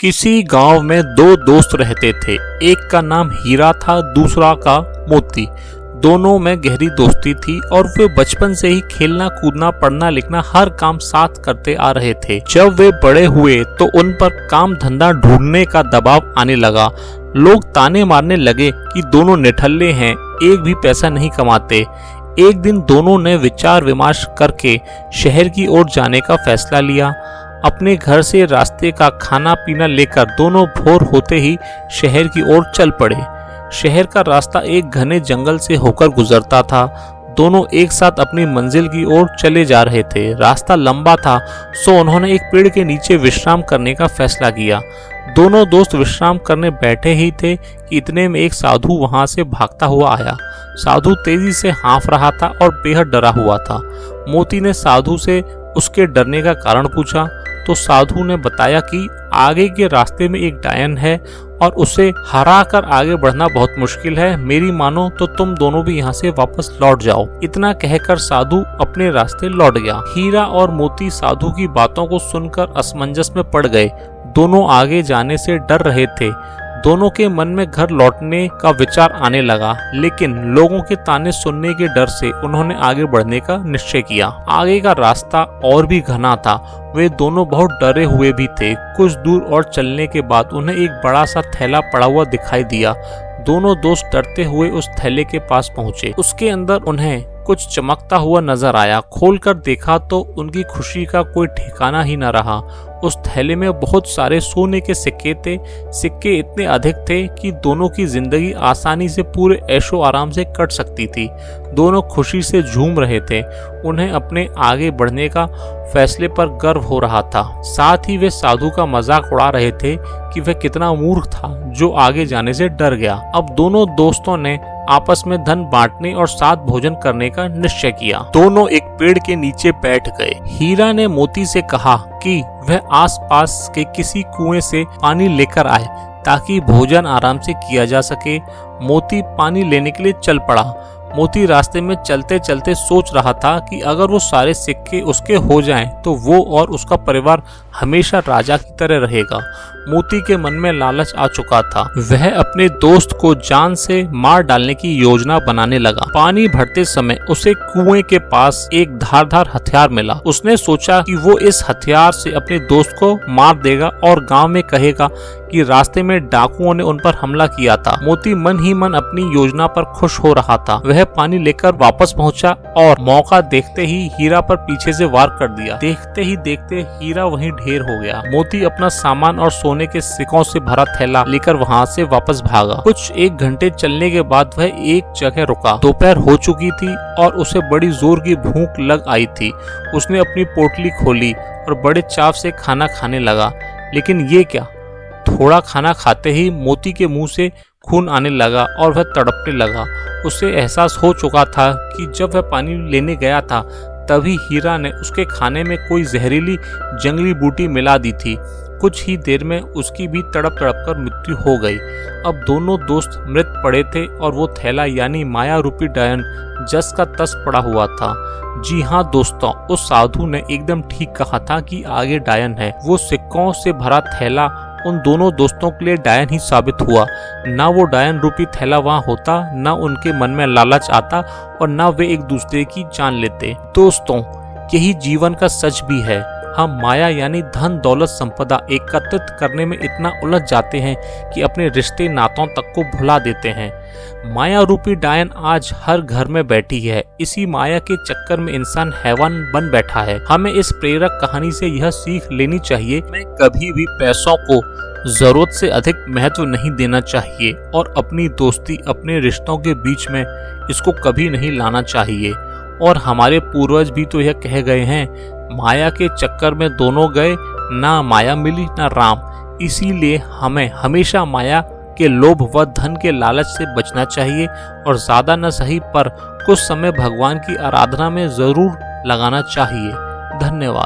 किसी गांव में दो दोस्त रहते थे। एक का नाम हीरा था, दूसरा का मोती। दोनों में गहरी दोस्ती थी और वे बचपन से ही खेलना कूदना पढ़ना लिखना हर काम साथ करते आ रहे थे। जब वे बड़े हुए तो उन पर काम धंधा ढूंढने का दबाव आने लगा। लोग ताने मारने लगे कि दोनों निठल्ले हैं, एक भी पैसा नहीं कमाते। एक दिन दोनों ने विचार विमर्श करके शहर की ओर जाने का फैसला लिया। अपने घर से रास्ते का खाना पीना लेकर दोनों भोर होते ही शहर की ओर चल पड़े। शहर का रास्ता एक घने जंगल से होकर गुजरता था। दोनों एक साथ अपनी मंजिल की ओर चले जा रहे थे। रास्ता लंबा था, सो उन्होंने एक पेड़ के नीचे विश्राम करने का फैसला किया। दोनों दोस्त विश्राम करने बैठे ही थे कि इतने में एक साधु वहां से भागता हुआ आया। साधु तेजी से हाँफ रहा था और बेहद डरा हुआ था। मोती ने साधु से उसके डरने का कारण पूछा तो साधु ने बताया कि आगे के रास्ते में एक डायन है और उसे हरा कर आगे बढ़ना बहुत मुश्किल है। मेरी मानो तो तुम दोनों भी यहाँ से वापस लौट जाओ। इतना कहकर साधु अपने रास्ते लौट गया। हीरा और मोती साधु की बातों को सुनकर असमंजस में पड़ गए। दोनों आगे जाने से डर रहे थे। दोनों के मन में घर लौटने का विचार आने लगा, लेकिन लोगों के ताने सुनने के डर से उन्होंने आगे बढ़ने का निश्चय किया। आगे का रास्ता और भी घना था। वे दोनों बहुत डरे हुए भी थे। कुछ दूर और चलने के बाद उन्हें एक बड़ा सा थैला पड़ा हुआ दिखाई दिया। दोनों दोस्त डरते हुए उस थैले के पास पहुंचे। उसके अंदर उन्हें कुछ चमकता हुआ नजर आया। खोलकर देखा तो उनकी खुशी का कोई ठिकाना ही न रहा। उस थैले में बहुत सारे सोने के सिक्के थे। सिक्के इतने अधिक थे कि दोनों की जिंदगी आसानी से पूरे ऐशो आराम से कट सकती थी। दोनों खुशी से झूम रहे थे। उन्हें अपने आगे बढ़ने का फैसले पर गर्व हो रहा था। साथ ही वे साधु का मजाक उड़ा रहे थे कि वह कितना मूर्ख था जो आगे जाने से डर गया। अब दोनों दोस्तों ने आपस में धन बांटने और साथ भोजन करने का निश्चय किया। दोनों एक पेड़ के नीचे बैठ गए। हीरा ने मोती से कहा कि वह आसपास के किसी कुएं से पानी लेकर आए ताकि भोजन आराम से किया जा सके। मोती पानी लेने के लिए चल पड़ा। मोती रास्ते में चलते चलते सोच रहा था कि अगर वो सारे सिक्के उसके हो जाएं तो वो और उसका परिवार हमेशा राजा की तरह रहेगा। मोती के मन में लालच आ चुका था। वह अपने दोस्त को जान से मार डालने की योजना बनाने लगा। पानी भरते समय उसे कुएं के पास एक धारदार हथियार मिला। उसने सोचा कि वो इस हथियार से अपने दोस्त को मार देगा और गांव में कहेगा कि रास्ते में डाकुओं ने उन पर हमला किया था। मोती मन ही मन अपनी योजना पर खुश हो रहा था। वह पानी लेकर वापस पहुंचा और मौका देखते ही हीरा पर पीछे से वार कर दिया। देखते ही देखते हीरा वहीं ढेर हो गया। मोती अपना सामान और सोने के सिक्कों से भरा थैला लेकर वहां से वापस भागा। कुछ 1 घंटे चलने के बाद वह एक जगह रुका। दोपहर हो चुकी थी और उसे बड़ी जोर की भूख लग आई थी। उसने अपनी पोटली खोली और बड़े चाव से खाना खाने लगा। लेकिन ये क्या, थोड़ा खाना खाते ही मोती के मुंह से खून आने लगा और वह तड़पने लगा। उसे एहसास हो चुका था कि जब वह पानी लेने गया था तभी हीरा ने उसके खाने में कोई जहरीली जंगली बूटी मिला दी थी। कुछ ही देर में उसकी भी तड़प तड़प कर मृत्यु हो गई। अब दोनों दोस्त मृत पड़े थे और वो थैला यानी माया रूपी डायन जस का तस पड़ा हुआ था। जी हाँ दोस्तों, उस साधु ने एकदम ठीक कहा था कि आगे डायन है। वो सिक्कों से भरा थैला उन दोनों दोस्तों के लिए डायन ही साबित हुआ। ना वो डायन रूपी थैला वहाँ होता, ना उनके मन में लालच आता और ना वे एक दूसरे की जान लेते। दोस्तों, यही जीवन का सच भी है। हम माया यानी धन दौलत संपदा एकत्रित करने में इतना उलझ जाते हैं कि अपने रिश्ते नातों तक को भुला देते हैं। माया रूपी डायन आज हर घर में बैठी है। इसी माया के चक्कर में इंसान हैवान बन बैठा है। हमें इस प्रेरक कहानी से यह सीख लेनी चाहिए, हमें कभी भी पैसों को जरूरत से अधिक महत्व नहीं देना चाहिए और अपनी दोस्ती अपने रिश्तों के बीच में इसको कभी नहीं लाना चाहिए। और हमारे पूर्वज भी तो यह कह गए हैं, माया के चक्कर में दोनों गए, ना माया मिली ना राम। इसीलिए हमें हमेशा माया के लोभ व धन के लालच से बचना चाहिए और ज्यादा न सही पर कुछ समय भगवान की आराधना में जरूर लगाना चाहिए। धन्यवाद।